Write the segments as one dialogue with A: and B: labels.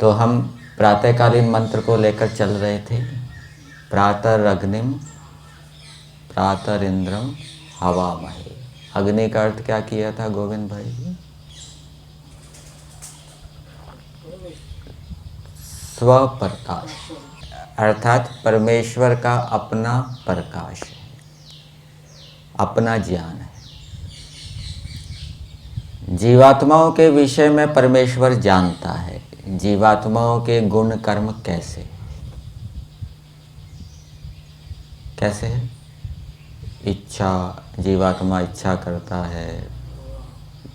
A: तो हम प्रातःकालीन मंत्र को लेकर चल रहे थे। प्रातरग्निम प्रातरिंद्रम हवामहे। अग्नि का अर्थ क्या किया था गोविंद भाई जी? स्वप्रकाश, अर्थात परमेश्वर का अपना प्रकाश है, अपना ज्ञान है। जीवात्माओं के विषय में परमेश्वर जानता है, जीवात्माओं के गुण कर्म कैसे कैसे है। इच्छा, जीवात्मा इच्छा करता है,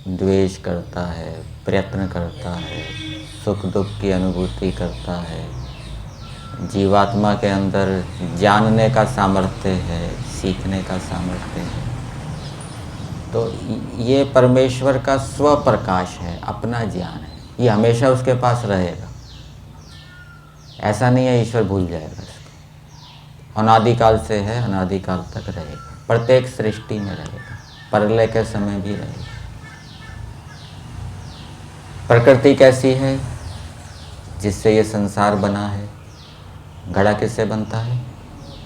A: द्वेष करता है, प्रयत्न करता है, सुख दुख की अनुभूति करता है। जीवात्मा के अंदर जानने का सामर्थ्य है, सीखने का सामर्थ्य है। तो ये परमेश्वर का स्वप्रकाश है, अपना ज्ञान है। ये हमेशा उसके पास रहेगा। ऐसा नहीं है ईश्वर भूल जाएगा इसको। अनादिकाल से है, अनादिकाल तक रहेगा, प्रत्येक सृष्टि में रहेगा, प्रलय के समय भी रहेगा। प्रकृति कैसी है जिससे ये संसार बना है? घड़ा किससे बनता है?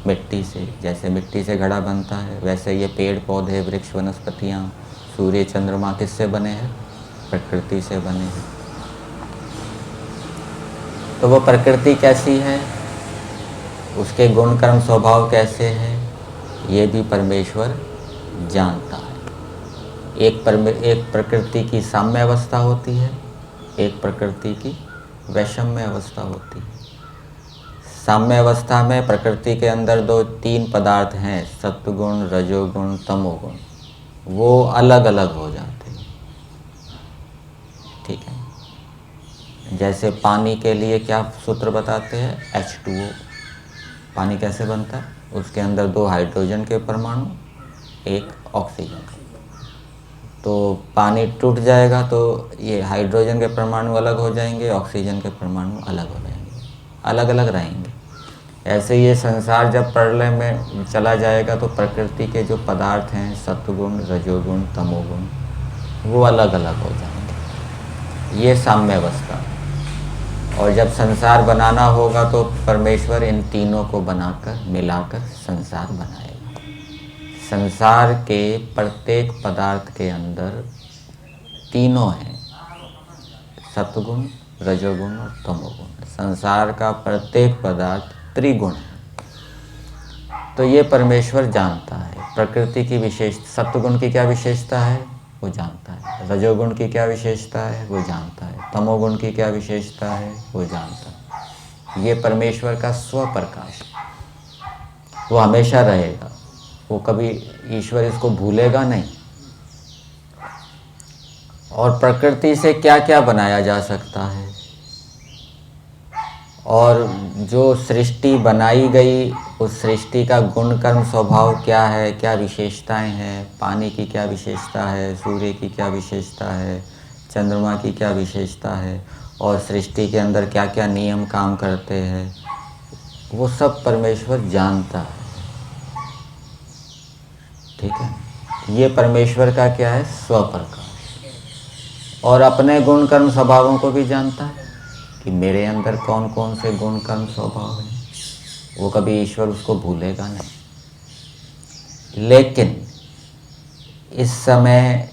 A: मिट्टी से। जैसे मिट्टी से घड़ा बनता है, वैसे ये पेड़ पौधे, वृक्ष, वनस्पतियाँ, सूर्य, चंद्रमा किससे बने हैं? प्रकृति से बने हैं। तो वो प्रकृति कैसी है, उसके गुण कर्म स्वभाव कैसे हैं, ये भी परमेश्वर जानता है। एक प्रकृति की साम्य अवस्था होती है, एक प्रकृति की वैषम्य अवस्था होती है। साम्य अवस्था में प्रकृति के अंदर तीन पदार्थ हैं, सत्वगुण, रजोगुण, तमोगुण। वो अलग अलग हो जाते हैं, ठीक है। जैसे पानी के लिए क्या सूत्र बताते हैं? H2O। पानी कैसे बनता है? उसके अंदर 2 हाइड्रोजन के परमाणु, 1 ऑक्सीजन का। तो पानी टूट जाएगा तो ये हाइड्रोजन के परमाणु अलग हो जाएंगे, ऑक्सीजन के परमाणु अलग हो जाएंगे, अलग अलग रहेंगे। ऐसे ये संसार जब प्रलय में चला जाएगा तो प्रकृति के जो पदार्थ हैं, सत्वगुण, रजोगुण, तमोगुण, वो अलग अलग हो जाएंगे। ये साम्य अवस्था। और जब संसार बनाना होगा तो परमेश्वर इन तीनों को बनाकर, मिलाकर संसार बनाएगा। संसार के प्रत्येक पदार्थ के अंदर तीनों हैं, सत्वगुण, रजोगुण और तमोगुण। संसार का प्रत्येक पदार्थ त्रिगुण है। तो ये परमेश्वर जानता है। प्रकृति की विशेष, सत्वगुण की क्या विशेषता है वो जानता है, रजोगुण की क्या विशेषता है वो जानता है, तमोगुण की क्या विशेषता है वो जानता है। ये परमेश्वर का स्वप्रकाश है, वो हमेशा रहेगा। वो कभी, ईश्वर इसको भूलेगा नहीं। और प्रकृति से क्या क्या बनाया जा सकता है, और जो सृष्टि बनाई गई उस सृष्टि का गुण कर्म स्वभाव क्या है, क्या विशेषताएं हैं, पानी की क्या विशेषता है, सूर्य की क्या विशेषता है, चंद्रमा की क्या विशेषता है, और सृष्टि के अंदर क्या क्या नियम काम करते हैं, वो सब परमेश्वर जानता है, ठीक है। ये परमेश्वर का क्या है? स्वप्रकाश। और अपने गुण कर्म स्वभावों को भी जानता है कि मेरे अंदर कौन कौन से गुण कर्म स्वभाव हैं। वो कभी ईश्वर उसको भूलेगा नहीं। लेकिन इस समय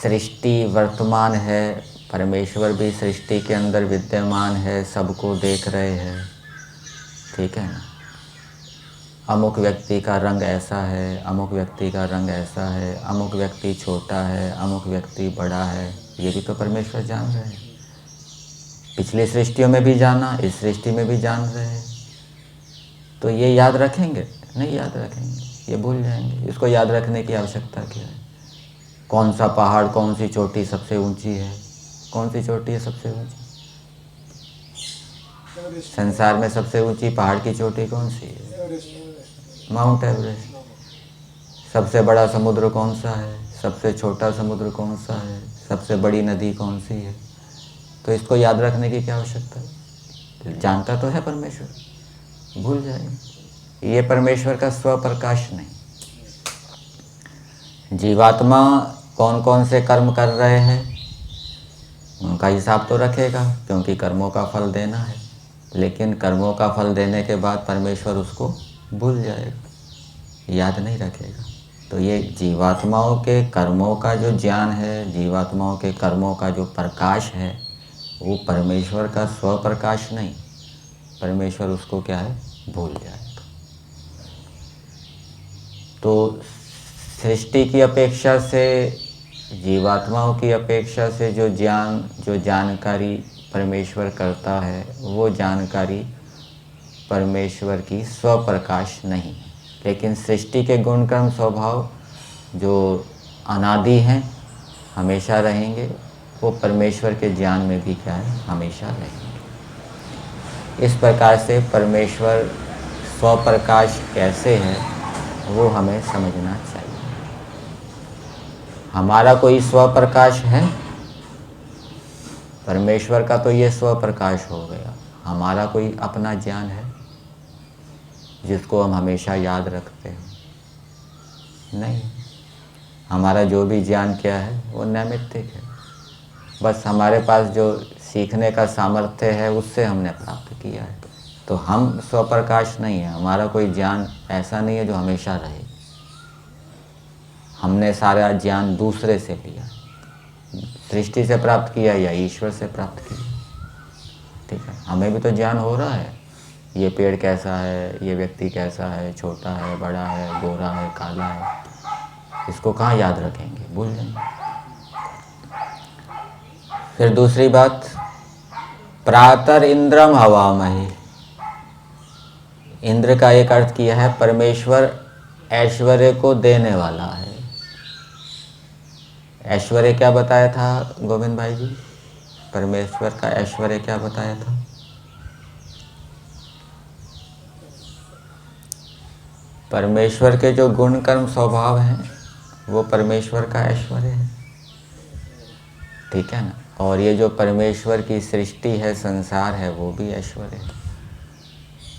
A: सृष्टि वर्तमान है, परमेश्वर भी सृष्टि के अंदर विद्यमान है, सबको देख रहे हैं, ठीक है ना। अमुक व्यक्ति का रंग ऐसा है, अमुक व्यक्ति का रंग ऐसा है, अमुक व्यक्ति छोटा है, अमुक व्यक्ति बड़ा है, ये भी तो परमेश्वर जान रहे हैं। पिछली सृष्टियों में भी जाना, इस सृष्टि में भी जान रहे हैं। तो ये याद रखेंगे? नहीं याद रखेंगे, ये भूल जाएंगे। इसको याद रखने की आवश्यकता क्या है? कौन सा पहाड़, कौन सी चोटी सबसे ऊंची है? कौन सी चोटी है सबसे ऊंची? संसार में सबसे ऊंची पहाड़ की चोटी कौन सी है? Mount Everest. सबसे बड़ा समुद्र कौन सा है? सबसे छोटा समुद्र कौन सा है? सबसे बड़ी नदी कौन सी है? तो इसको याद रखने की क्या आवश्यकता है? जानता तो है परमेश्वर, भूल जाएंगे। ये परमेश्वर का स्वप्रकाश नहीं। जीवात्मा कौन कौन से कर्म कर रहे हैं, उनका हिसाब तो रखेगा, क्योंकि कर्मों का फल देना है, लेकिन कर्मों का फल देने के बाद परमेश्वर उसको भूल जाएगा, याद नहीं रखेगा। तो ये जीवात्माओं के कर्मों का जो ज्ञान है, जीवात्माओं के कर्मों का जो प्रकाश है, वो परमेश्वर का स्वप्रकाश नहीं, परमेश्वर उसको क्या है, भूल जाएगा। तो सृष्टि की अपेक्षा से, जीवात्माओं की अपेक्षा से जो ज्ञान, जो जानकारी परमेश्वर करता है, वो जानकारी परमेश्वर की स्वप्रकाश नहीं है। लेकिन सृष्टि के गुण कर्म स्वभाव जो अनादि हैं, हमेशा रहेंगे, वो परमेश्वर के ज्ञान में भी क्या है, हमेशा रहेंगे। इस प्रकार से परमेश्वर स्वप्रकाश कैसे है, वो हमें समझना चाहिए। हमारा कोई स्वप्रकाश है? परमेश्वर का तो ये स्वप्रकाश हो गया। हमारा कोई अपना ज्ञान है जिसको हम हमेशा याद रखते हैं? नहीं। हमारा जो भी ज्ञान क्या है, वो नैमित्तिक है। बस हमारे पास जो सीखने का सामर्थ्य है, उससे हमने प्राप्त किया है। तो हम स्वप्रकाश नहीं है। हमारा कोई ज्ञान ऐसा नहीं है जो हमेशा रहे। हमने सारा ज्ञान दूसरे से लिया, सृष्टि से प्राप्त किया या ईश्वर से प्राप्त किया। ठीक है, हमें भी तो ज्ञान हो रहा है, ये पेड़ कैसा है, ये व्यक्ति कैसा है, छोटा है, बड़ा है, गोरा है, काला है, इसको कहाँ याद रखेंगे, भूल जाएंगे। फिर दूसरी बात, प्रातर इंद्रम हवामहे। इंद्र का एक अर्थ किया है परमेश्वर ऐश्वर्य को देने वाला है। ऐश्वर्य क्या बताया था गोविंद भाई जी? परमेश्वर का ऐश्वर्य क्या बताया था? परमेश्वर के जो गुण कर्म स्वभाव हैं, वो परमेश्वर का ऐश्वर्य है। ठीक है ना? और ये जो परमेश्वर की सृष्टि है, संसार है, वो भी ऐश्वर्य है।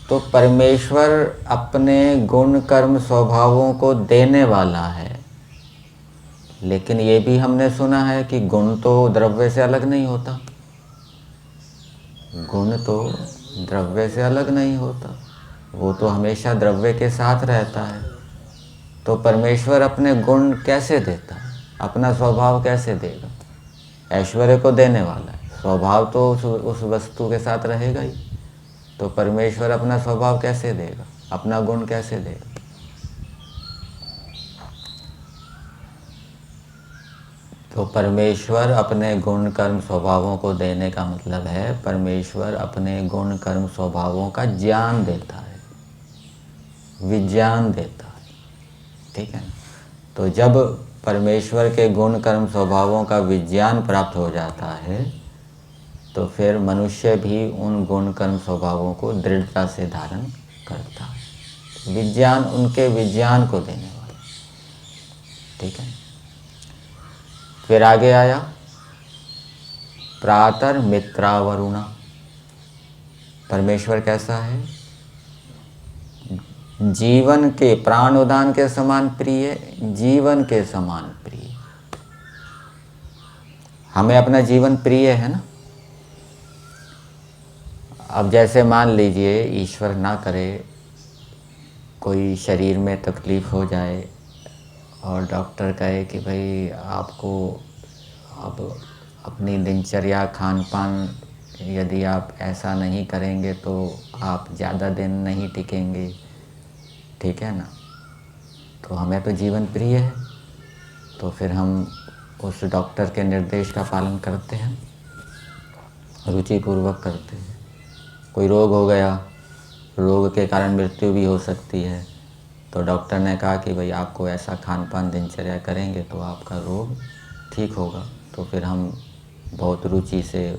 A: तो परमेश्वर अपने गुण कर्म स्वभावों को देने वाला है। लेकिन ये भी हमने सुना है कि गुण तो द्रव्य से अलग नहीं होता। गुण तो द्रव्य से अलग नहीं होता, वो तो हमेशा द्रव्य के साथ रहता है। तो परमेश्वर अपने गुण कैसे देता है, अपना स्वभाव कैसे देगा? ऐश्वर्य को देने वाला है, स्वभाव तो उस वस्तु के साथ रहेगा ही। तो परमेश्वर अपना स्वभाव कैसे देगा, अपना गुण कैसे देगा? तो परमेश्वर अपने गुण कर्म स्वभावों को देने का मतलब है, परमेश्वर अपने गुण कर्म स्वभावों का ज्ञान देता है, विज्ञान देता है। ठीक है ना? तो जब परमेश्वर के गुण कर्म स्वभावों का विज्ञान प्राप्त हो जाता है, तो फिर मनुष्य भी उन गुण कर्म स्वभावों को दृढ़ता से धारण करता है। विज्ञान उनके विज्ञान को देने वाला। ठीक है। फिर आगे आया प्रातर मित्रावरुणा। परमेश्वर कैसा है? जीवन के प्राण उदान के समान प्रिय, जीवन के समान प्रिय। हमें अपना जीवन प्रिय है ना। अब जैसे मान लीजिए, ईश्वर ना करे, कोई शरीर में तकलीफ हो जाए और डॉक्टर कहे कि भाई आपको अब अपनी दिनचर्या, खान पान यदि आप ऐसा नहीं करेंगे तो आप ज़्यादा दिन नहीं टिकेंगे। ठीक है ना? तो हमें तो जीवन प्रिय है, तो फिर हम उस डॉक्टर के निर्देश का पालन करते हैं, रुचिपूर्वक करते हैं। कोई रोग हो गया, रोग के कारण मृत्यु भी हो सकती है, तो डॉक्टर ने कहा कि भाई आपको ऐसा खान पान दिनचर्या करेंगे तो आपका रोग ठीक होगा। तो फिर हम बहुत रुचि से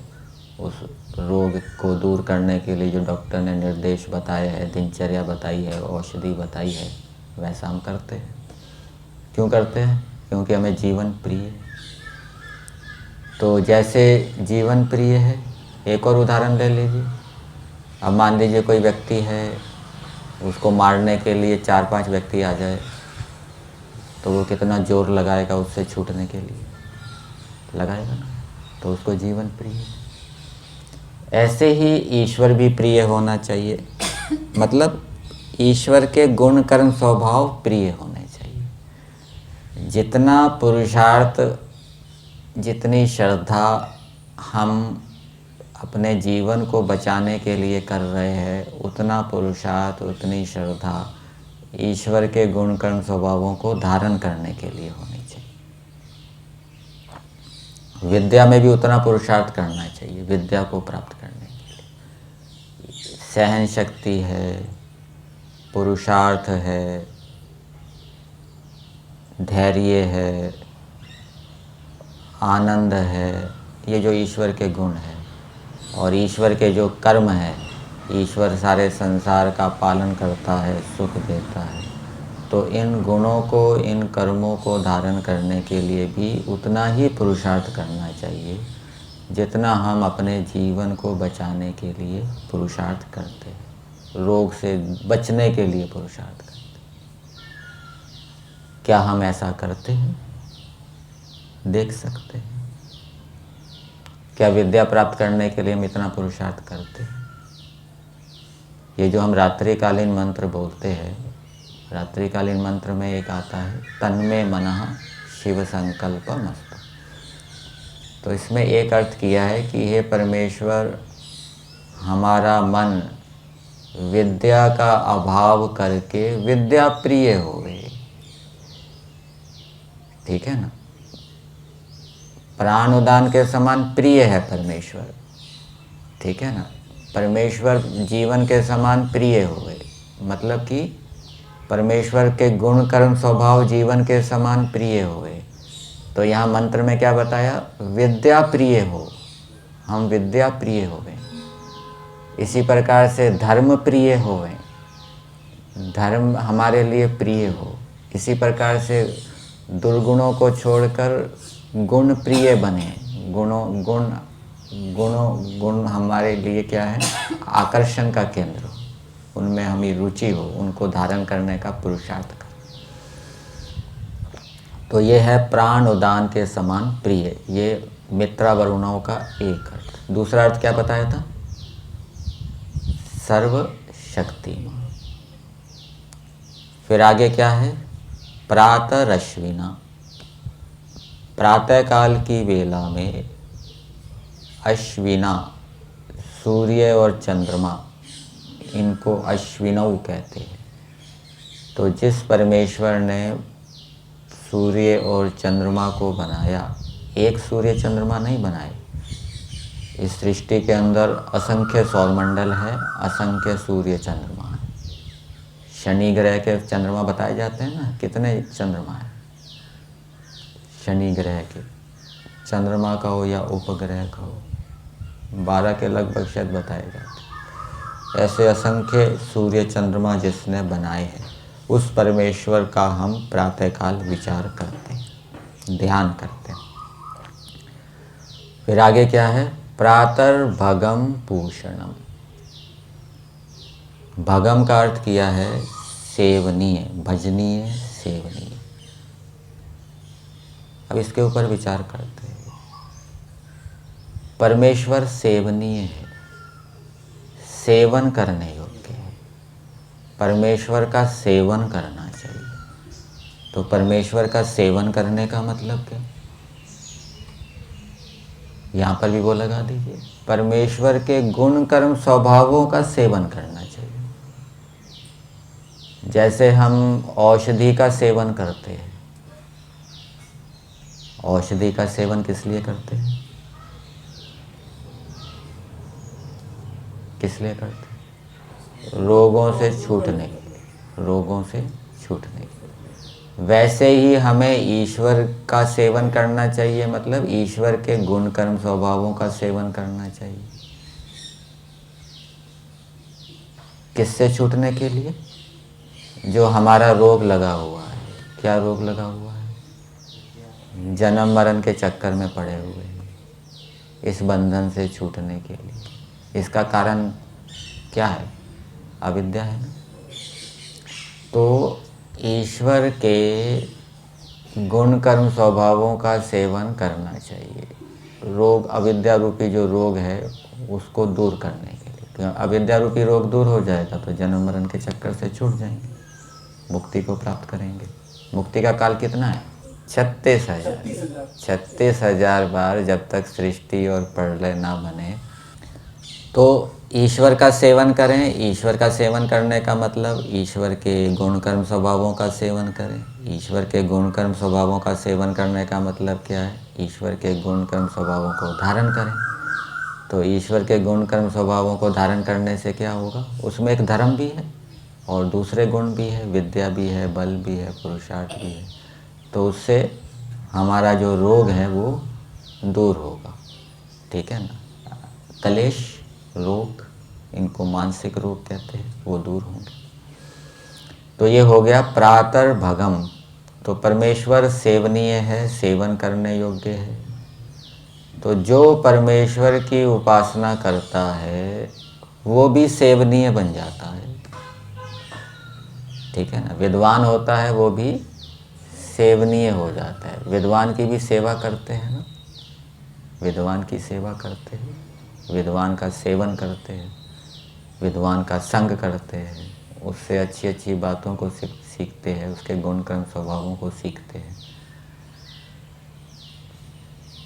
A: उस रोग को दूर करने के लिए जो डॉक्टर ने निर्देश बताए हैं, दिनचर्या बताई है, औषधि बताई है, वैसा हम करते हैं। क्यों करते हैं? क्योंकि हमें जीवन प्रिय है। तो जैसे जीवन प्रिय है, एक और उदाहरण ले लीजिए। अब मान लीजिए कोई व्यक्ति है, उसको मारने के लिए 4-5 व्यक्ति आ जाए, तो वो कितना जोर लगाएगा उससे छूटने के लिए? लगाएगा ना। तो उसको जीवन प्रिय है। ऐसे ही ईश्वर भी प्रिय होना चाहिए, मतलब ईश्वर के गुण कर्म स्वभाव प्रिय होने चाहिए। जितना पुरुषार्थ, जितनी श्रद्धा हम अपने जीवन को बचाने के लिए कर रहे हैं, उतना पुरुषार्थ, उतनी श्रद्धा ईश्वर के गुण कर्म स्वभावों को धारण करने के लिए होनी चाहिए। विद्या में भी उतना पुरुषार्थ करना चाहिए विद्या को प्राप्त करने के लिए। सहन शक्ति है, पुरुषार्थ है, धैर्य है, आनंद है, ये जो ईश्वर के गुण हैं। और ईश्वर के जो कर्म है, ईश्वर सारे संसार का पालन करता है, सुख देता है। तो इन गुणों को, इन कर्मों को धारण करने के लिए भी उतना ही पुरुषार्थ करना चाहिए जितना हम अपने जीवन को बचाने के लिए पुरुषार्थ करते हैं, रोग से बचने के लिए पुरुषार्थ करते हैं। क्या हम ऐसा करते हैं? देख सकते हैं। क्या विद्या प्राप्त करने के लिए हम इतना पुरुषार्थ करते हैं? ये जो हम रात्रिकालीन मंत्र बोलते हैं, रात्रिकालीन मंत्र में एक आता है, तन्मे मनः शिव संकल्पमस्तु। तो इसमें एक अर्थ किया है कि हे परमेश्वर, हमारा मन विद्या का अभाव करके विद्या प्रिय हो गई। ठीक है ना? प्राण उदान के समान प्रिय है परमेश्वर। ठीक है ना? परमेश्वर जीवन के समान प्रिय हो गए, मतलब कि परमेश्वर के गुण कर्म स्वभाव जीवन के समान प्रिय हो गए। तो यहाँ मंत्र में क्या बताया? विद्या प्रिय हो, हम विद्या प्रिय हो गए। इसी प्रकार से धर्म प्रिय हो गए, धर्म हमारे लिए प्रिय हो। इसी प्रकार से दुर्गुणों को छोड़कर गुण प्रिय बने। गुण हमारे लिए क्या है? आकर्षण का केंद्र हो, उनमें हमें रुचि हो, उनको धारण करने का पुरुषार्थ कर। तो ये है प्राण उदान के समान प्रिय। ये मित्रा वरुणों का एक अर्थ। दूसरा अर्थ क्या बताया था? सर्वशक्तिमान। फिर आगे क्या है? प्रातरश्विना। प्रातःकाल की वेला में अश्विना, सूर्य और चंद्रमा, इनको अश्विनौ कहते हैं। तो जिस परमेश्वर ने सूर्य और चंद्रमा को बनाया, एक सूर्य चंद्रमा नहीं बनाए। इस सृष्टि के अंदर असंख्य सौरमंडल है, असंख्य सूर्य चंद्रमा है। शनि ग्रह के चंद्रमा बताए जाते हैं ना, कितने चंद्रमा है शनि ग्रह के। चंद्रमा का हो या उपग्रह का हो, 12 के लगभग शायद बताए जाते हैं। ऐसे असंख्य सूर्य चंद्रमा जिसने बनाए हैं, उस परमेश्वर का हम प्रातःकाल विचार करते हैं, ध्यान करते हैं। फिर आगे क्या है? प्रातर्भगम पूषणम। भगम का अर्थ किया है सेवनीय, भजनीय, सेवनीय। अब इसके ऊपर विचार करते हैं। परमेश्वर सेवनीय है, सेवन करने योग्य है। परमेश्वर का सेवन करना चाहिए। तो परमेश्वर का सेवन करने का मतलब क्या? यहाँ पर भी वो लगा दीजिए, परमेश्वर के गुण कर्म स्वभावों का सेवन करना चाहिए। जैसे हम औषधि का सेवन करते हैं। औषधि का सेवन किस लिए करते हैं? किस लिए करते हैं? रोगों से छूटने के लिए, रोगों से छूटने के लिए। वैसे ही हमें ईश्वर का सेवन करना चाहिए, मतलब ईश्वर के गुण कर्म स्वभावों का सेवन करना चाहिए। किससे छूटने के लिए? जो हमारा रोग लगा हुआ है। क्या रोग लगा हुआ है? जन्म मरण के चक्कर में पड़े हुए हैं, इस बंधन से छूटने के लिए। इसका कारण क्या है? अविद्या है ना। तो ईश्वर के गुण कर्म स्वभावों का सेवन करना चाहिए। रोग, अविद्या रूपी जो रोग है उसको दूर करने के लिए। तो अविद्या रूपी रोग दूर हो जाएगा तो जन्म मरण के चक्कर से छूट जाएंगे, मुक्ति को प्राप्त करेंगे। मुक्ति का काल कितना है? 36,000। 36,000 बार जब तक सृष्टि और प्रलय ना बने। तो ईश्वर का सेवन करें। ईश्वर का सेवन करने का मतलब ईश्वर के गुण कर्म स्वभावों का सेवन करें। ईश्वर के गुण कर्म स्वभावों का सेवन करने का मतलब क्या है? ईश्वर के गुण कर्म स्वभावों को धारण करें। तो ईश्वर के गुण कर्म स्वभावों को धारण करने से क्या होगा? उसमें एक धर्म भी है और दूसरे गुण भी है, विद्या भी है, बल भी है, पुरुषार्थ भी है। तो उससे हमारा जो रोग है वो दूर होगा। ठीक है ना? कलेश, रोग, इनको मानसिक रोग कहते हैं, वो दूर होंगे। तो ये हो गया प्रातर्भगम। तो परमेश्वर सेवनीय है, सेवन करने योग्य है। तो जो परमेश्वर की उपासना करता है वो भी सेवनीय बन जाता है। ठीक है ना? विद्वान होता है वो भी सेवनीय हो जाता है। विद्वान की भी सेवा करते हैं ना, विद्वान की सेवा करते हैं, विद्वान का सेवन करते हैं, विद्वान का संग करते हैं, उससे अच्छी अच्छी बातों को सीखते हैं, उसके गुण कर्म स्वभावों को सीखते हैं।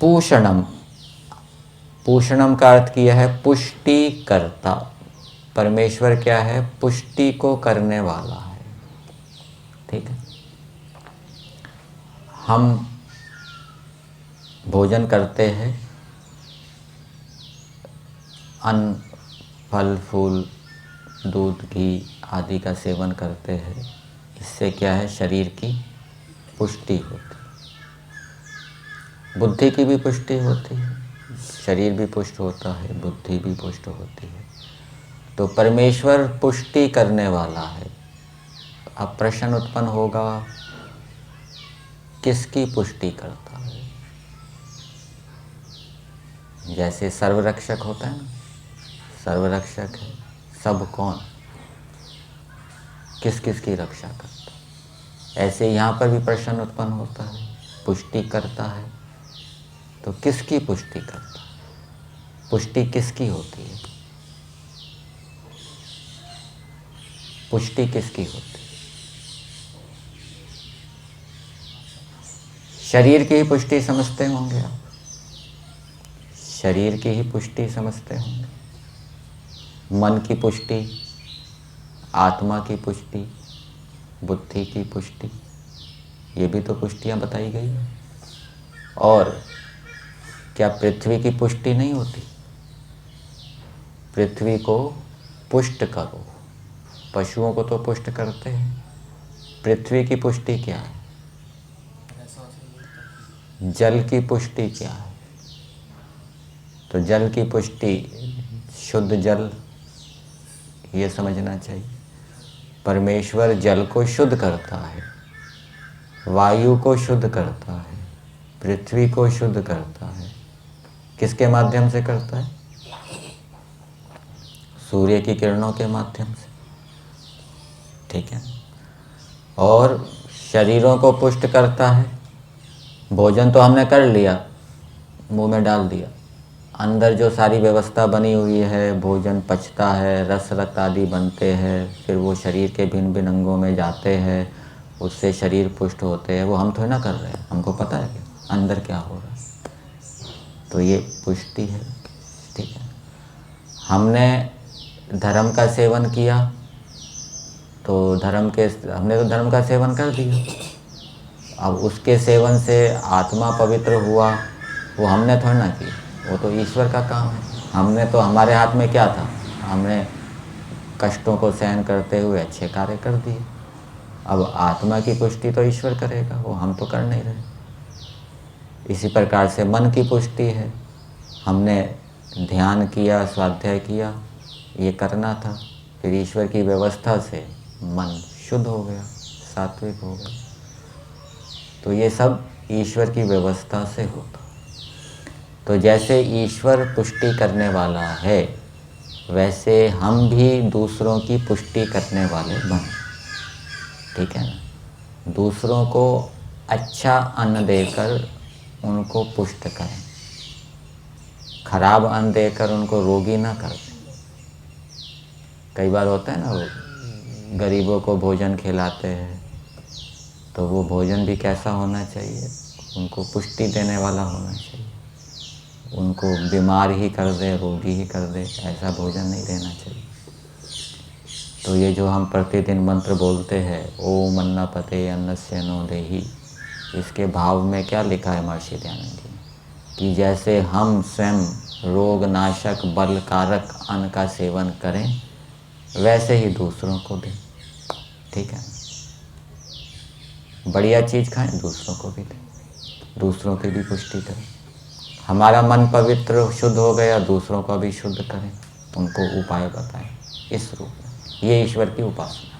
A: पूषणम, पूषणम का अर्थ किया है पुष्टि करता। परमेश्वर क्या है? पुष्टि को करने वाला है। ठीक है? हम भोजन करते हैं, अन्न, फल फूल, दूध, घी आदि का सेवन करते हैं। इससे क्या है? शरीर की पुष्टि होती है, बुद्धि की भी पुष्टि होती है। शरीर भी पुष्ट होता है, बुद्धि भी पुष्ट होती है। तो परमेश्वर पुष्टि करने वाला है। अब प्रश्न उत्पन्न होगा, किसकी पुष्टि करता है? जैसे सर्वरक्षक होता है ना, सर्वरक्षक है, सब कौन, किस किस की रक्षा करता है? ऐसे यहाँ पर भी प्रश्न उत्पन्न होता है, पुष्टि करता है तो किसकी पुष्टि करता है? पुष्टि किसकी होती है? पुष्टि किसकी होती है? शरीर की ही पुष्टि समझते होंगे आप, शरीर की ही पुष्टि समझते होंगे। मन की पुष्टि, आत्मा की पुष्टि, बुद्धि की पुष्टि, ये भी तो पुष्टियां बताई गई हैं। और क्या पृथ्वी की पुष्टि नहीं होती? पृथ्वी को पुष्ट करो। पशुओं को तो पुष्ट करते हैं, पृथ्वी की पुष्टि क्या है? जल की पुष्टि क्या है? तो जल की पुष्टि, शुद्ध जल, ये समझना चाहिए। परमेश्वर जल को शुद्ध करता है, वायु को शुद्ध करता है, पृथ्वी को शुद्ध करता है। किसके माध्यम से करता है? सूर्य की किरणों के माध्यम से। ठीक है? और शरीरों को पुष्ट करता है। भोजन तो हमने कर लिया, मुंह में डाल दिया, अंदर जो सारी व्यवस्था बनी हुई है, भोजन पचता है, रस रक्त आदि बनते हैं, फिर वो शरीर के भिन्न भिन्न अंगों में जाते हैं, उससे शरीर पुष्ट होते हैं। वो हम थोड़ी ना कर रहे हैं, हमको पता है कि अंदर क्या हो रहा है। तो ये पुष्टि है। ठीक है? हमने धर्म का सेवन किया तो हमने तो धर्म का सेवन कर दिया। अब उसके सेवन से आत्मा पवित्र हुआ, वो हमने थोड़ी ना की, वो तो ईश्वर का काम है। हमने तो, हमारे हाथ में क्या था? हमने कष्टों को सहन करते हुए अच्छे कार्य कर दिए। अब आत्मा की पुष्टि तो ईश्वर करेगा, वो हम तो कर नहीं रहे। इसी प्रकार से मन की पुष्टि है, हमने ध्यान किया, स्वाध्याय किया, ये करना था, फिर ईश्वर की व्यवस्था से मन शुद्ध हो गया, सात्विक हो गया। तो ये सब ईश्वर की व्यवस्था से होता। तो जैसे ईश्वर पुष्टि करने वाला है, वैसे हम भी दूसरों की पुष्टि करने वाले बने। ठीक है ना? दूसरों को अच्छा अन्न देकर उनको पुष्ट करें। खराब अन्न देकर उनको रोगी ना कर दें। कई बार होता है ना, वो गरीबों को भोजन खिलाते हैं तो वो भोजन भी कैसा होना चाहिए, उनको पुष्टि देने वाला होना चाहिए। उनको बीमार ही कर दे, रोगी ही कर दे, ऐसा भोजन नहीं देना चाहिए। तो ये जो हम प्रतिदिन मंत्र बोलते हैं, ओम अन्नपते अन्नस्य नो देहि, इसके भाव में क्या लिखा है महर्षि दयानंद जी ने, कि जैसे हम स्वयं रोग नाशक बलकारक अन्न का सेवन करें, वैसे ही दूसरों को दें। ठीक है, बढ़िया चीज़ खाएं, दूसरों को भी दें, दूसरों की भी पुष्टि करें। हमारा मन पवित्र शुद्ध हो गया, दूसरों का भी शुद्ध करें, उनको उपाय बताएं इस रूप में। ये ईश्वर की उपासना।